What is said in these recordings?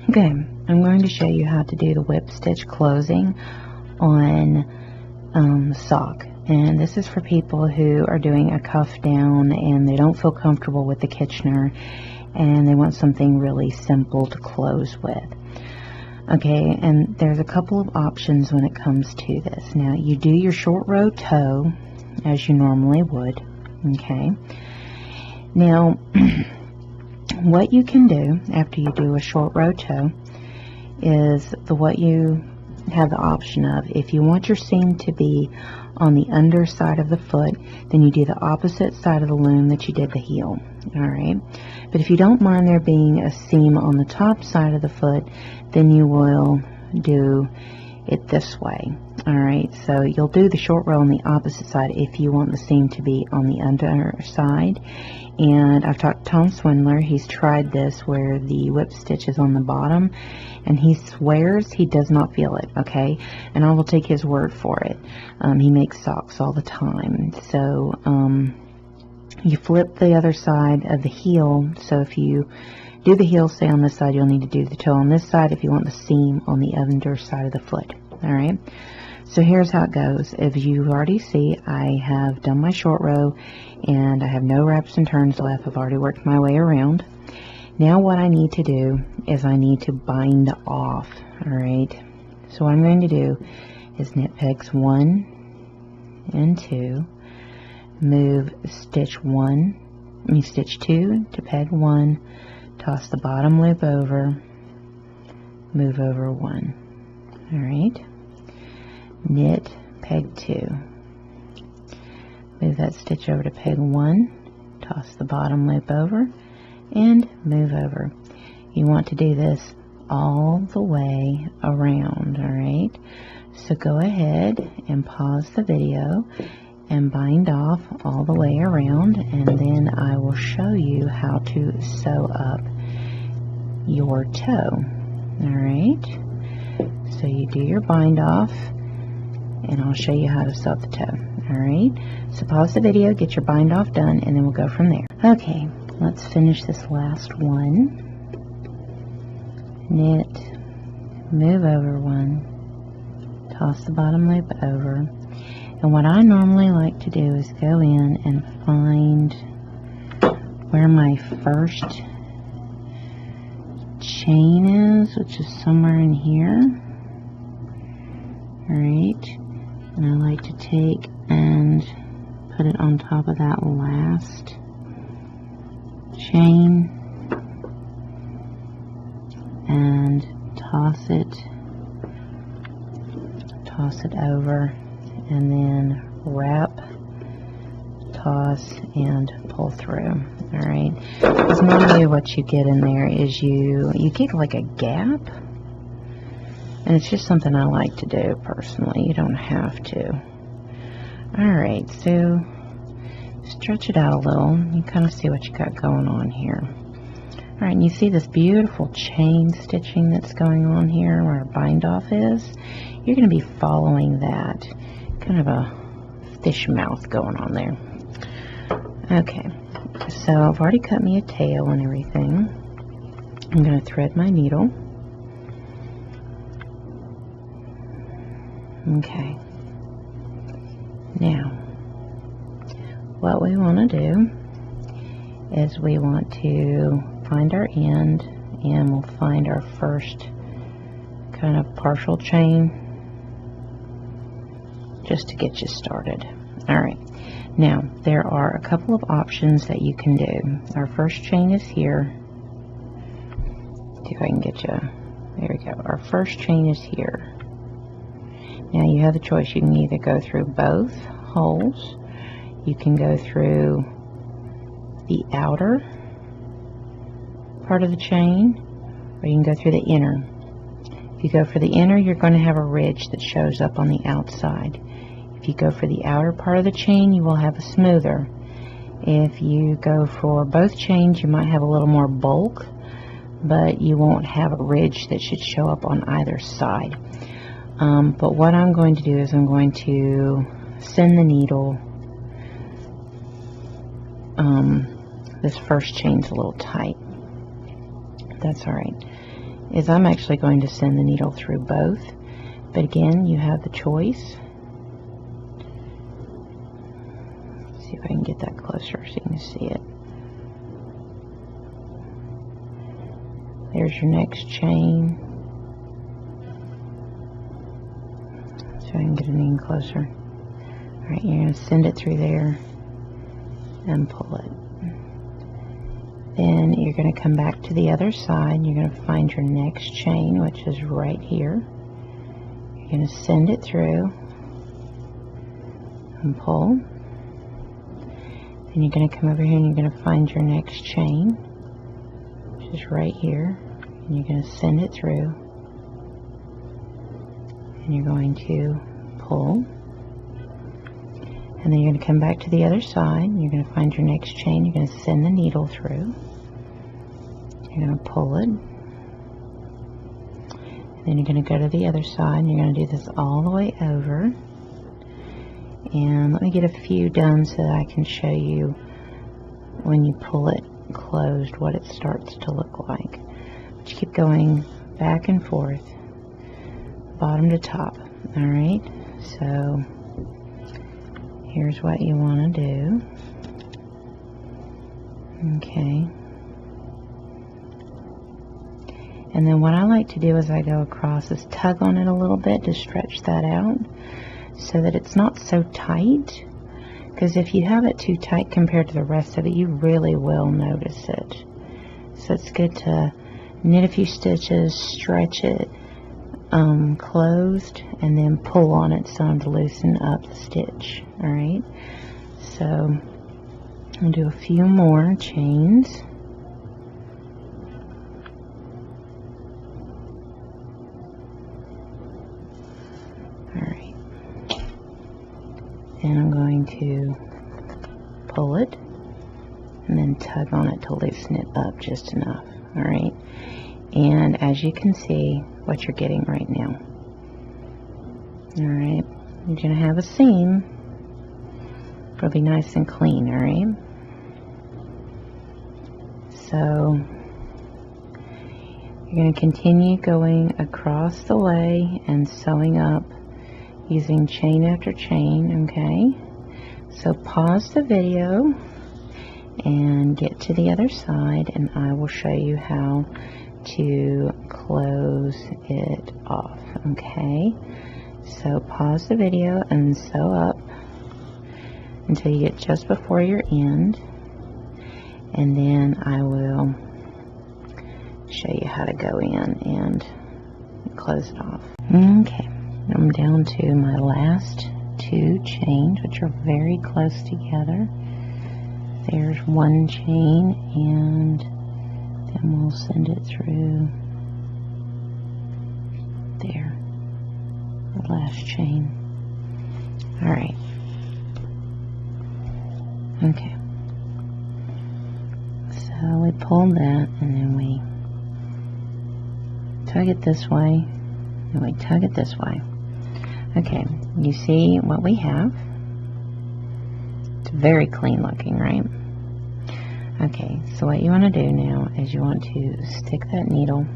Okay, I'm going to show you how to do the whip stitch closing on the sock. And this is for people who are doing a cuff down and they don't feel comfortable with the Kitchener and they want something really simple to close with. Okay, and there's a couple of options when it comes to this. Now, you do your short row toe as you normally would. Okay, now what you can do after you do a short row toe is what you have the option of. If you want your seam to be on the underside of the foot, then you do the opposite side of the loom that you did the heel. Alright, but if you don't mind there being a seam on the top side of the foot, then you will do it this way. Alright, so you'll do the short row on the opposite side if you want the seam to be on the underside. And I've talked to Tom Swindler. He's tried this where the whip stitch is on the bottom, and he swears he does not feel it, okay? And I will take his word for it. He makes socks all the time. So you flip the other side of the heel. So if you do the heel, say on this side, you'll need to do the toe on this side if you want the seam on the underside of the foot. Alright? So here's how it goes. As you already see, I have done my short row and I have no wraps and turns left. I've already worked my way around. Now what I need to do is I need to bind off. Alright, so what I'm going to do is knit pegs 1 and 2, move stitch 2 to peg 1, toss the bottom loop over, move over 1. Alright, knit peg 2, move that stitch over to peg 1, toss the bottom loop over, and move over. You want to do this all the way around. Alright, so go ahead and pause the video and bind off all the way around, and then I will show you how to sew up your toe. Alright, so you do your bind off and I'll show you how to sew up the toe. Alright, so pause the video, get your bind off done, and then we'll go from there. Okay, let's finish this last one. Knit, move over 1, toss the bottom loop over, and what I normally like to do is go in and find where my first chain is, which is somewhere in here. Alright, and I like to take and put it on top of that last chain and toss it over, and then wrap, toss, and pull through. Alright, because normally what you get in there is you get like a gap, and it's just something I like to do personally. You don't have to. Alright, so stretch it out a little. You kind of see what you got going on here. Alright, and you see this beautiful chain stitching that's going on here where our bind off is? You're going to be following that. Kind of a fish mouth going on there. Okay, so I've already cut me a tail and everything. I'm going to thread my needle. Okay, now what we want to do is we want to find our end, and we'll find our first kind of partial chain just to get you started. Alright, now there are a couple of options that you can do. Our first chain is here. See if I can get you. There we go. Our first chain is here. Now you have the choice. You can either go through both holes, you can go through the outer part of the chain, or you can go through the inner. If you go for the inner, you're going to have a ridge that shows up on the outside. If you go for the outer part of the chain, you will have a smoother. If you go for both chains, you might have a little more bulk, but you won't have a ridge that should show up on either side. But what I'm going to do is I'm going to send the needle. This first chain's a little tight. That's alright. is I'm actually going to send the needle through both, but again, you have the choice. Let's see if I can get that closer so you can see it. There's your next chain. So I can get it in closer. Alright, you're going to send it through there and pull it. Then you're going to come back to the other side. You're going to find your next chain, which is right here. You're going to send it through and pull. Then you're going to come over here and you're going to find your next chain, which is right here. And you're going to send it through. And you're going to pull. And then you're going to come back to the other side. You're going to find your next chain. You're going to send the needle through. You're going to pull it. And then you're going to go to the other side. And you're going to do this all the way over. And let me get a few done so that I can show you when you pull it closed what it starts to look like. But you keep going back and forth, bottom to top. Alright, so here's what you want to do. Okay. And then what I like to do as I go across is tug on it a little bit to stretch that out so that it's not so tight. Because if you have it too tight compared to the rest of it, you really will notice it. So it's good to knit a few stitches, stretch it closed, and then pull on it some to loosen up the stitch. Alright, so I'll do a few more chains. Alright, and I'm going to pull it and then tug on it to loosen it up just enough. Alright, and as you can see what you're getting right now. Alright, you're going to have a seam. It'll be nice and clean, alright? So you're going to continue going across the way and sewing up using chain after chain, okay? So pause the video and get to the other side and I will show you how to close it off, okay? So pause the video and sew up until you get just before your end, and then I will show you how to go in and close it off. Okay, I'm down to my last two chains, which are very close together. There's one chain, and then we'll send it through there, the last chain. Alright, okay, so we pull that and then we tug it this way and we tug it this way. Okay, you see what we have? It's very clean looking, right? Okay, so what you want to do now is you want to stick that needle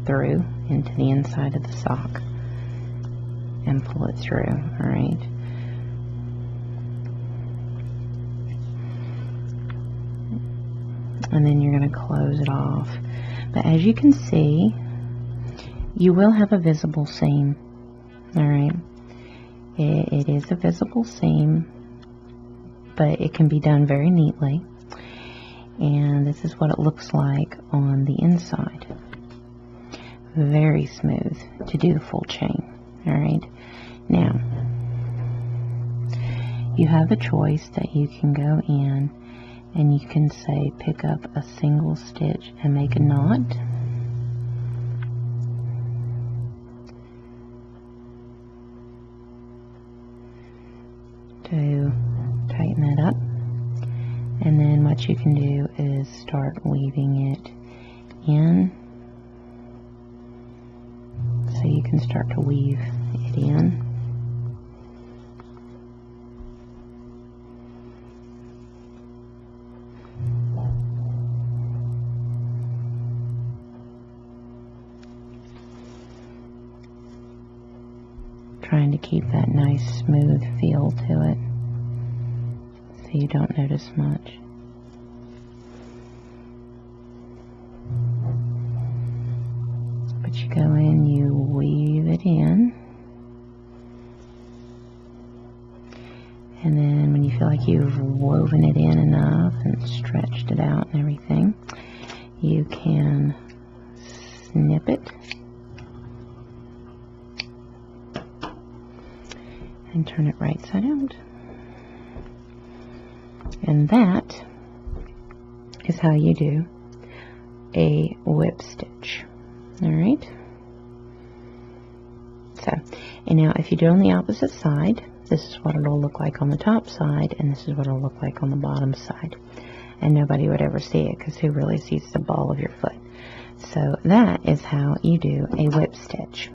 through into the inside of the sock and pull it through, alright? And then you're going to close it off. But as you can see, you will have a visible seam, alright? It is a visible seam, but it can be done very neatly. And this is what it looks like on the inside. Very smooth to do the full chain. Alright, now you have the choice that you can go in and you can say pick up a single stitch and make a knot. To tighten it up. And then what you can do is start weaving it in. So you can start to weave it in. trying to keep that nice smooth feel to it so you don't notice much. But you go in, you weave it in, and then when you feel like you've woven it in enough and stretched it out and everything, you can snip it and turn it right side out. And that is how you do a whip stitch. Alright? So, and now if you do it on the opposite side, this is what it'll look like on the top side, and this is what it'll look like on the bottom side. And nobody would ever see it, because who really sees the ball of your foot? So that is how you do a whip stitch.